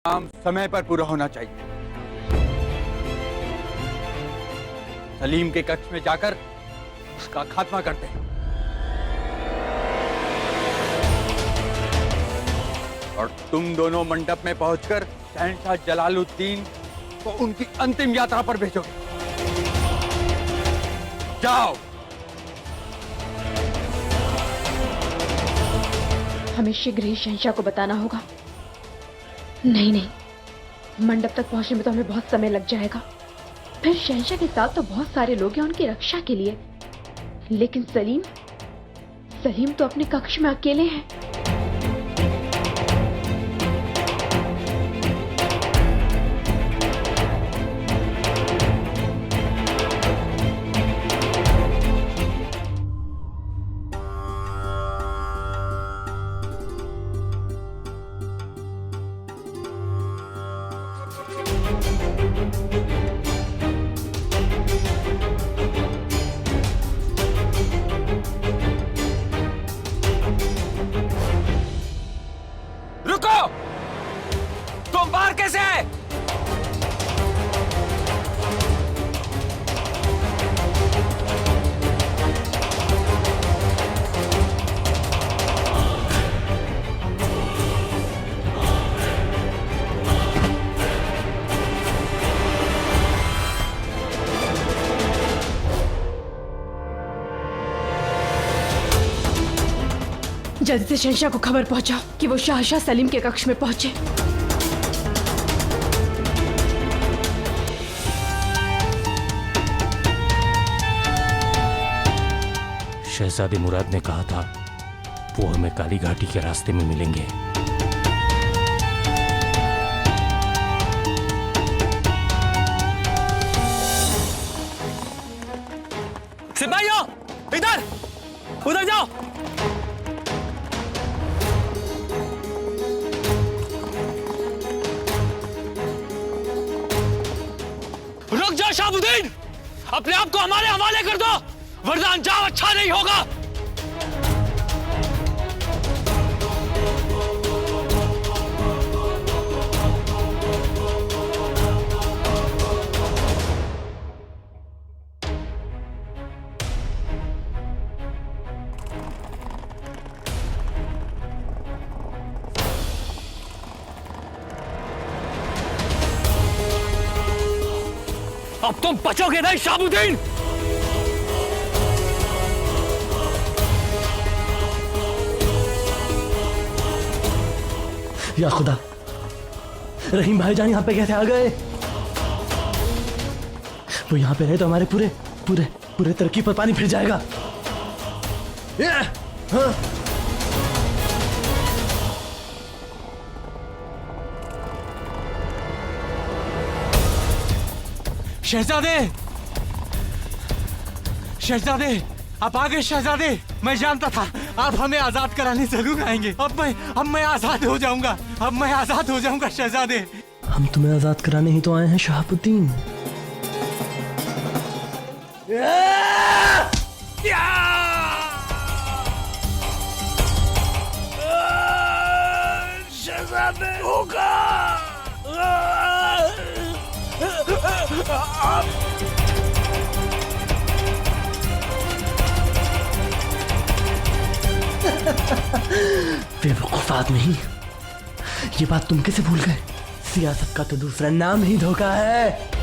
काम समय पर पूरा होना चाहिए। सलीम के कक्ष में जाकर उसका खात्मा करते हैं और तुम दोनों मंडप में पहुंचकर शहंशाह जलालुद्दीन को उनकी अंतिम यात्रा पर भेजोगे। जाओ। हमें शीघ्र ही शहंशाह को बताना होगा। नहीं नहीं, मंडप तक पहुंचने में तो हमें बहुत समय लग जाएगा। फिर शहंशाह के साथ तो बहुत सारे लोग हैं उनकी रक्षा के लिए, लेकिन सलीम तो अपने कक्ष में अकेले हैं। तुम बाहर कैसे आए? जल्दी से शहंशाह को खबर पहुंचाओ कि वो शाहशाह सलीम के कक्ष में पहुंचे। शहजादे मुराद ने कहा था वो हमें काली घाटी के रास्ते में मिलेंगे। सिपाहियों, इधर उधर जाओ। रुक जाओ शाहबुद्दीन, अपने आप को हमारे हवाले कर दो, वरना अंजाम अच्छा नहीं होगा। अब तुम बचोगे नहीं शाहबुद्दीन। या खुदा, रहीम भाईजान यहाँ पे कैसे आ गए? वो यहाँ पे रहे तो हमारे पूरे पूरे पूरे तरक्की पर पानी फिर जाएगा। हाँ। शहजादे, शहजादे, आप आ गए शहजादे। मैं जानता था आप हमें आजाद कराने जरूर आएंगे। अब मैं आजाद हो जाऊंगा। अब मैं आजाद हो जाऊंगा शहजादे। हम तुम्हें आजाद कराने ही तो आए हैं शहाबुद्दीन। शहजादे होगा। बेवकूफ आदमी, ये बात तुम कैसे भूल गए? सियासत का तो दूसरा नाम ही धोखा है।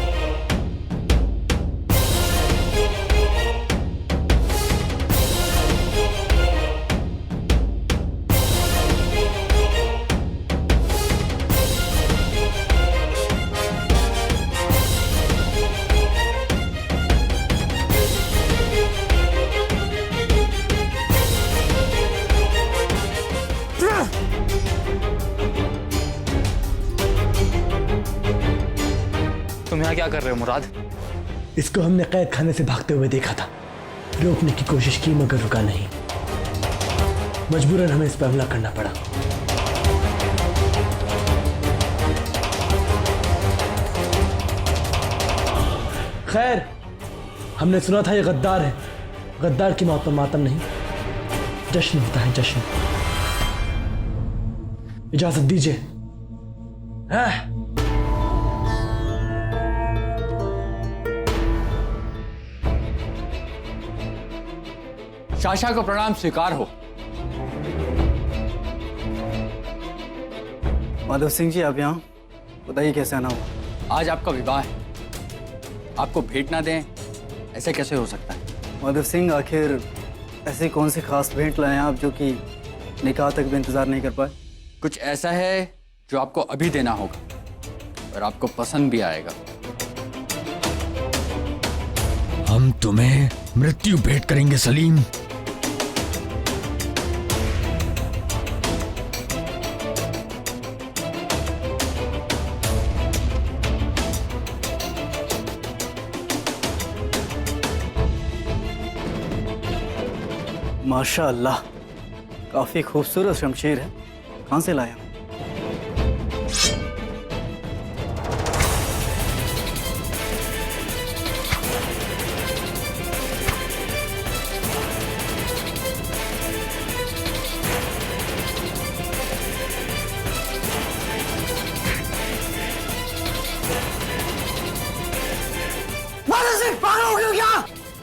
तुम यहाँ क्या कर रहे हो मुराद? इसको हमने कैद खाने से भागते हुए देखा था, रोकने की कोशिश की मगर रुका नहीं। मजबूरन हमें इस पर हमला करना पड़ा। खैर, हमने सुना था ये गद्दार है। गद्दार की मौत पर मातम नहीं, जश्न होता है जश्न। इजाजत दीजिए, हाँ? शाशा को प्रणाम स्वीकार हो। माधव सिंह जी, आप यहाँ बताइए कैसे आना हुआ? आज आपका विवाह है, आपको भेंट ना दें ऐसे कैसे हो सकता है? माधव सिंह, आखिर ऐसी कौन सी खास भेंट लाए हैं आप जो कि निकाह तक भी इंतजार नहीं कर पाए? कुछ ऐसा है जो आपको अभी देना होगा और आपको पसंद भी आएगा। हम तुम्हें मृत्यु भेंट करेंगे सलीम। माशाअल्लाह, काफी खूबसूरत शमशीर है। कहाँ से लाया?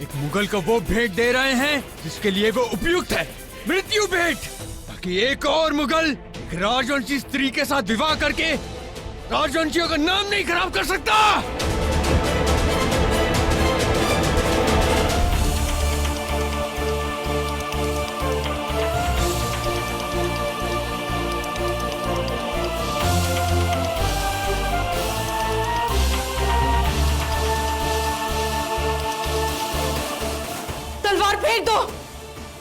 एक मुगल को वो भेंट दे रहे हैं जिसके लिए वो उपयुक्त है, मृत्यु भेंट, ताकि एक और मुगल एक राजवंशी स्त्री के साथ विवाह करके राजवंशियों का नाम नहीं खराब कर सकता। तलवार फेंक दो,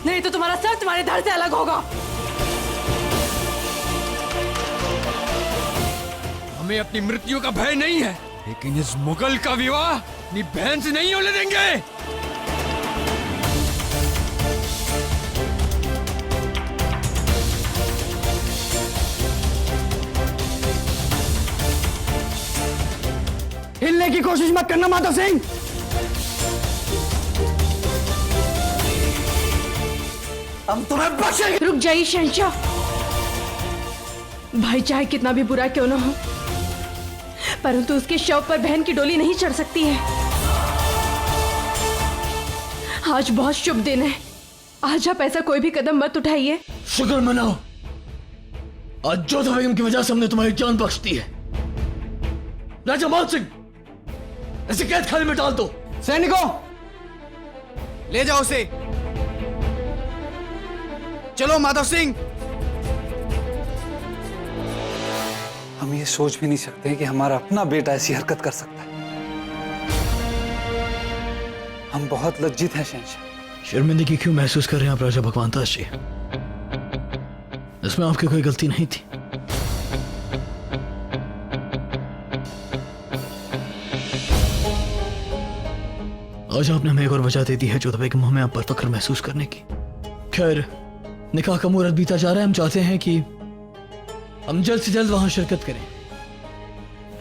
नहीं तो तुम्हारा सर तुम्हारे धड़ से अलग होगा। हमें अपनी मृत्यु का भय नहीं है, लेकिन इस मुगल का विवाह अपनी बहन से नहीं होने देंगे। हिलने की कोशिश मत करना माधव सिंह। हम तुम्हें बख्शेंगे। रुक जाइए शहंशाह, भाई चाहे कितना भी बुरा क्यों ना हो, परंतु उसके शव पर बहन की डोली नहीं चढ़ सकती है। आज बहुत शुभ दिन है, आज आप ऐसा कोई भी कदम मत उठाइए। शुक्र मनाओ, आज जोधा बेगम की वजह से हमने तुम्हारी जान बख्श दी है। राजा मान सिंह, ऐसे कैद खाने में डाल दो। सैनिकों, ले जाओ उसे। चलो माधव सिंह। हम ये सोच भी नहीं सकते कि हमारा अपना बेटा ऐसी हरकत कर सकता है। हम बहुत लज्जित हैं शहंशाह। शर्मिंदगी क्यों महसूस कर रहे हैं आप राजा भगवान दास जी? इसमें आपकी कोई गलती नहीं थी। आज आपने हमें एक और वजह दे दी है जोधा बेगम, हमें आप पर फख्र महसूस करने की। खैर, निकाह का मुहूर्त बीता जा रहा है, हम चाहते हैं कि हम जल्द से जल्द वहां शिरकत करें।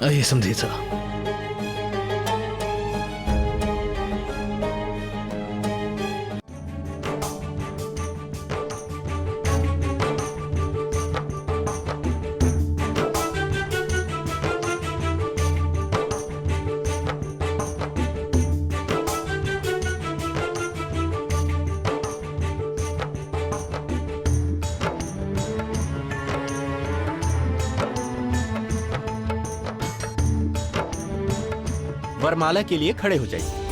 आइए समझिए साहब। वरमाला के लिए खड़े हो जाइए।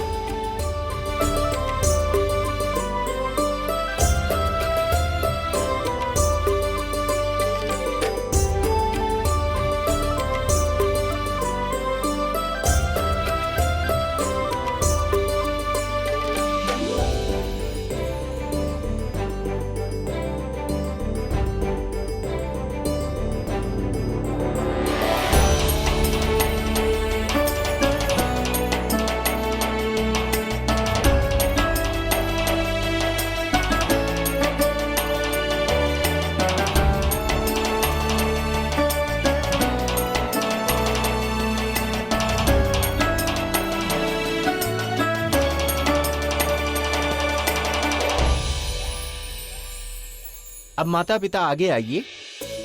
अब माता पिता आगे आइए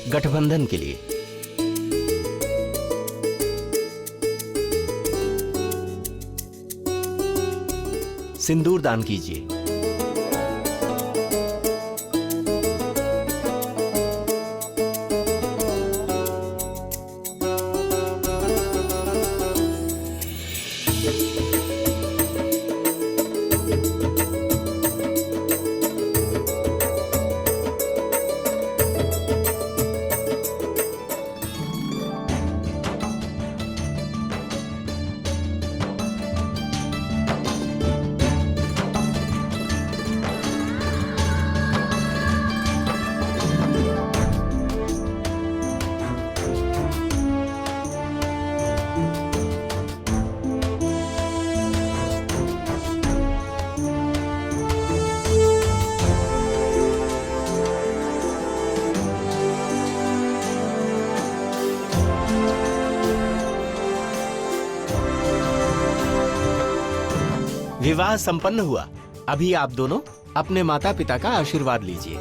गठबंधन के लिए। सिंदूर दान कीजिए। विवाह संपन्न हुआ। अभी आप दोनों अपने माता पिता का आशीर्वाद लीजिए।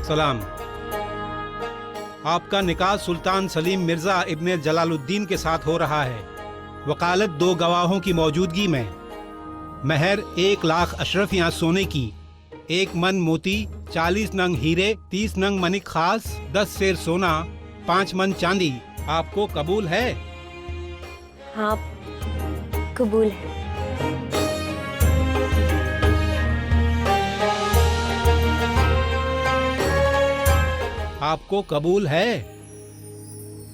सलाम। आपका निकाह सुल्तान सलीम मिर्जा इब्ने जलालुद्दीन के साथ हो रहा है। वकालत 2 गवाहों की मौजूदगी में। महर 1 लाख अशरफियाँ सोने की, 1 मन मोती, 40 नंग हीरे, 30 नंग मनिक खास, 10 सेर सोना, 5 मन चांदी। आपको कबूल है? हाँ, कबूल है। आपको कबूल है?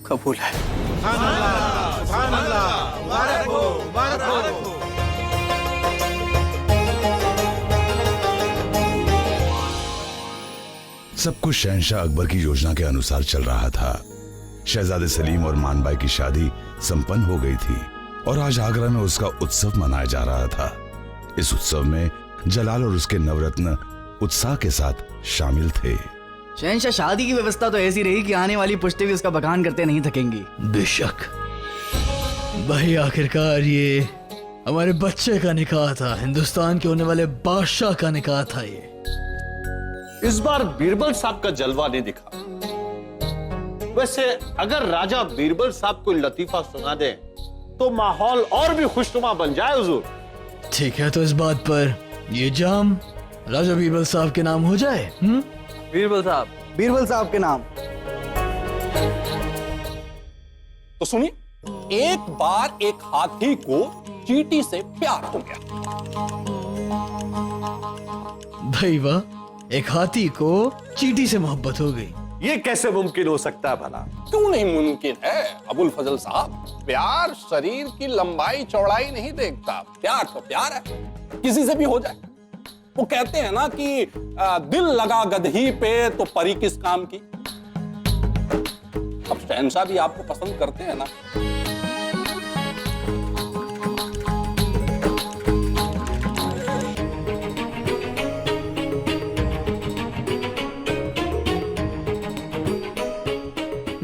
कबूल है। सुभान अल्लाह, सुभान अल्लाह, मुबारक हो, मुबारक हो। सब कुछ शहंशाह अकबर की योजना के अनुसार चल रहा था। शहजादे सलीम और मानबाई की शादी संपन्न हो गई थी और आज आगरा में उसका उत्सव मनाया जा रहा था। इस उत्सव में जलाल और उसके नवरत्न उत्साह के साथ शामिल थे। शहंशाह, शादी की व्यवस्था तो ऐसी रही कि आने वाली पुश्तें भी उसका बखान करते नहीं थकेंगी। बेशक भाई, आखिरकार ये हमारे बच्चे का निकाह था, हिंदुस्तान के होने वाले बादशाह का निकाह था। ये इस बार बीरबल साहब का जलवा नहीं दिखा। वैसे अगर राजा बीरबल साहब को लतीफा सुना दे तो माहौल और भी खुशनुमा बन जाए हुजूर। ठीक है, तो इस बात पर ये जाम राजा बीरबल साहब के नाम हो जाए। बीरबल साहब के नाम। तो सुनिए, एक बार एक हाथी को चींटी से प्यार हो गया। भाई वाह, एक हाथी को चींटी से मोहब्बत हो गई। ये कैसे मुमकिन हो सकता है भला? क्यों नहीं मुमकिन है अबुल फजल साहब? प्यार शरीर की लंबाई चौड़ाई नहीं देखता। प्यार तो प्यार है, किसी से भी हो जाए। वो कहते हैं ना कि दिल लगा गदही पे तो परी किस काम की। अब शहंशाह भी आपको पसंद करते हैं ना।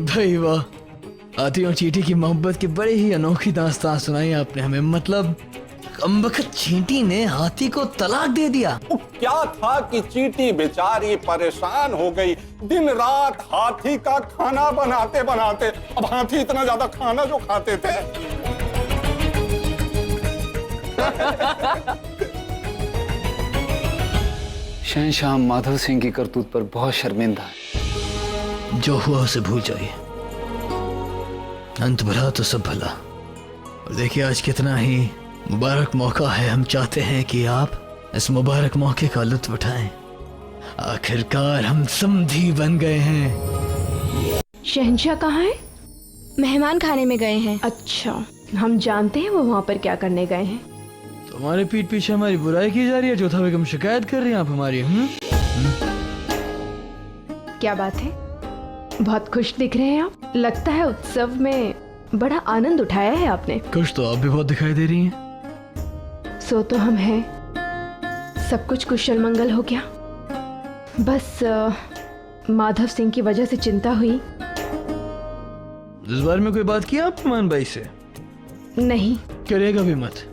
भाई वाह, हाथी और चींटी की मोहब्बत की बड़ी ही अनोखी दास्तान सुनाई आपने हमें। मतलब कमबख्त चींटी ने हाथी को तलाक दे दिया। वो क्या था कि चींटी बेचारी परेशान हो गई, दिन रात हाथी का खाना बनाते बनाते। अब हाथी इतना ज्यादा खाना जो खाते थे। शहंशाह माधव सिंह की करतूत पर बहुत शर्मिंदा है। जो हुआ उसे भूल जाइए, अंत भला तो सब भला। और देखिए, आज कितना ही मुबारक मौका है। हम चाहते हैं कि आप इस मुबारक मौके का लुत्फ उठाएं। आखिरकार हम समधी बन गए हैं। शहंशाह कहाँ है? मेहमान खाने में गए हैं। अच्छा, हम जानते हैं वो वहाँ पर क्या करने गए हैं। तो हमारे पीठ पीछे हमारी बुराई की जा रही है। जोधा बेगम, शिकायत कर रही हैं आप हमारी। क्या बात है, बहुत खुश दिख रहे हैं आप। लगता है उत्सव में बड़ा आनंद उठाया है आपने। खुश तो आप भी बहुत दिखाई दे रही हैं। सो तो हम हैं, सब कुछ कुशल मंगल हो गया। बस माधव सिंह की वजह से चिंता हुई। इस बारे में कोई बात की आप मान भाई से? नहीं। करेगा भी मत।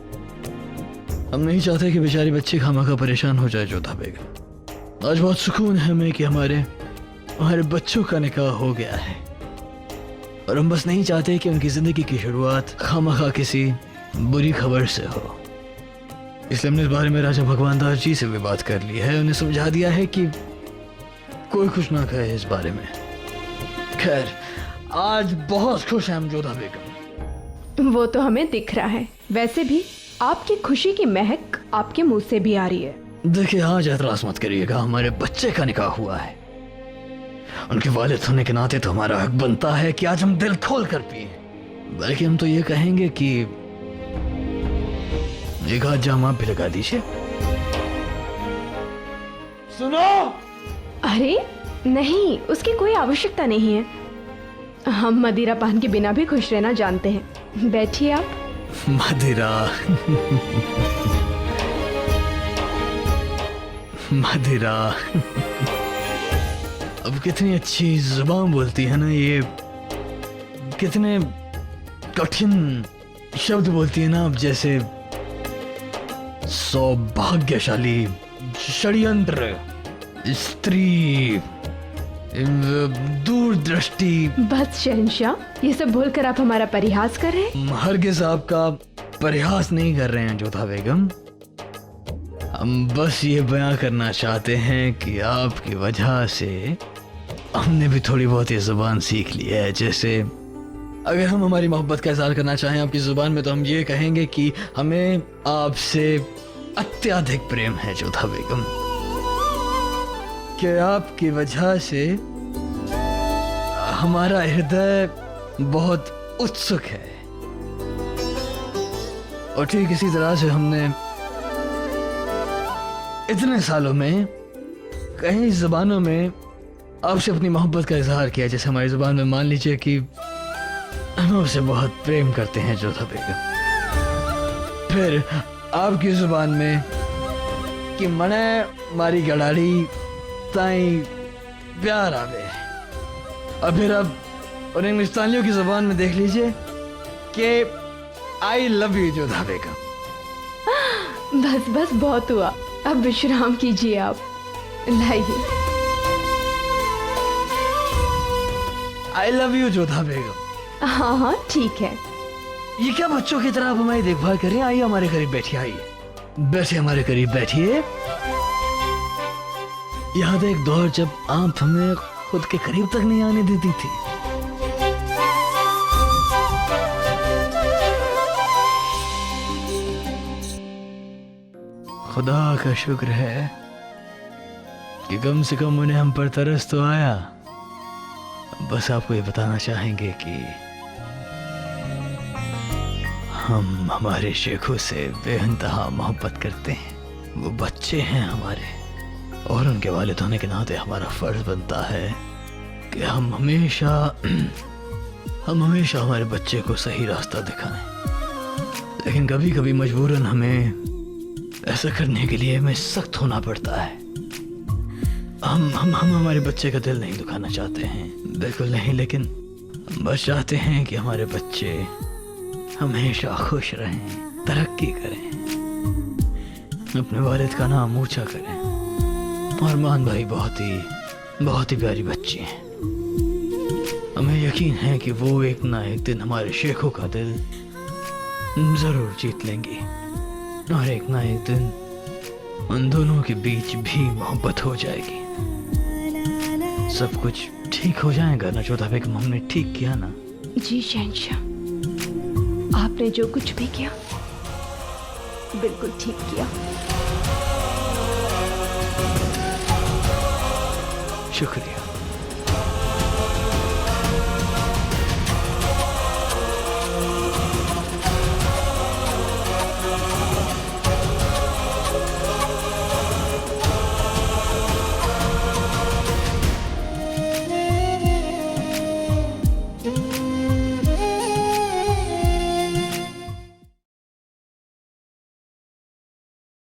हम नहीं चाहते कि बेचारी बच्ची खामखा परेशान हो जाए जोधा बेगम। आज बहुत सुकून है हमें कि हमारे बच्चों का निकाह हो गया है, और हम बस नहीं चाहते कि उनकी जिंदगी की शुरुआत खामखा किसी बुरी खबर से हो। इसलिए हमने इस बारे में राजा भगवान दास जी से भी बात कर ली है, उन्हें समझा दिया है कि कोई कुछ ना कहे इस बारे में। खैर, आज बहुत खुश हैं हम जोधा बेगम। वो तो हमें दिख रहा है। वैसे भी आपकी खुशी की महक आपके मुंह से भी आ रही है। देखिए, आज एतराज मत करिएगा, हमारे बच्चे का निकाह हुआ है। उनके वालिद होने के नाते तो हमारा हक बनता है कि आज हम दिल खोल कर पिए। बल्कि हम तो ये कहेंगे कि एक हाथ जाम आप भी लगा दीजिए। सुनो। अरे नहीं, उसकी कोई आवश्यकता नहीं है। हम मदिरा पान के बिना भी खुश रहना जानते हैं। बैठिए आप। मदिरा मदिरा, अब कितनी अच्छी जुबान बोलती है ना ये, कितने कठिन शब्द बोलती है ना अब, जैसे सौभाग्यशाली, षड्यंत्र, स्त्री, दूरदृष्टि। बस शहंशाह, ये सब बोलकर आप हमारा परिहास कर रहे हैं? हरगिज़ आपका परिहास नहीं कर रहे हैं जोधा बेगम। हम बस ये बयां करना चाहते हैं कि आपकी वजह से हमने भी थोड़ी बहुत ये जुबान सीख ली है। जैसे अगर हम हमारी मोहब्बत का इज़हार करना चाहें आपकी जुबान में, तो हम ये कहेंगे कि हमें आपसे अत्यधिक प्रेम है जोधा बेगम, कि आपकी वजह से हमारा हृदय बहुत उत्सुक है। और ठीक इसी तरह से हमने इतने सालों में कई ज़बानों में आपसे अपनी मोहब्बत का इजहार किया। जैसे हमारी ज़ुबान में मान लीजिए कि हम आपसे बहुत प्रेम करते हैं जोधा बेगम। फिर आपकी ज़ुबान में कि मने मारी गड़ाड़ी ताई प्यार आवे। और फिर अब और इंग्लिस्तानियों की ज़ुबान में देख लीजिए कि आई लव यू जोधा बेगम। बस बस बहुत हुआ, अब विश्राम कीजिए आप। लाइए। आई लव यू जोधा बेगम। हाँ हाँ ठीक है। ये क्या बच्चों की तरह आप हमारी देखभाल कर रही हैं? आइए हमारे करीब बैठिए, आइए बैठिए हमारे करीब बैठिए। याद है एक दौर जब आप हमें खुद के करीब तक नहीं आने देती थी। खुदा का शुक्र है कि कम से कम उन्हें हम पर तरस तो आया। बस आपको ये बताना चाहेंगे कि हम हमारे शेखों से बेइंतहा मोहब्बत करते हैं। वो बच्चे हैं हमारे, और उनके वालिद होने के नाते हमारा फर्ज बनता है कि हम हमेशा हमारे बच्चे को सही रास्ता दिखाएं। लेकिन कभी कभी मजबूरन हमें ऐसा करने के लिए हमें सख्त होना पड़ता है। हम हमारे बच्चे का दिल नहीं दुखाना चाहते हैं, बिल्कुल नहीं, लेकिन हम बस चाहते हैं कि हमारे बच्चे हमेशा खुश रहें, तरक्की करें, अपने वालिद का नाम ऊंचा करें। और मान भाई बहुत ही प्यारी बच्ची हैं। हमें यकीन है कि वो एक ना एक दिन हमारे शेखों का दिल जरूर जीत लेंगी, और एक ना एक दिन उन दोनों के बीच भी मोहब्बत हो जाएगी। सब कुछ ठीक हो जाएगा ना जोधा बेगम? हमने ठीक किया ना? जी शहंशाह, आपने जो कुछ भी किया बिल्कुल ठीक किया। शुक्रिया।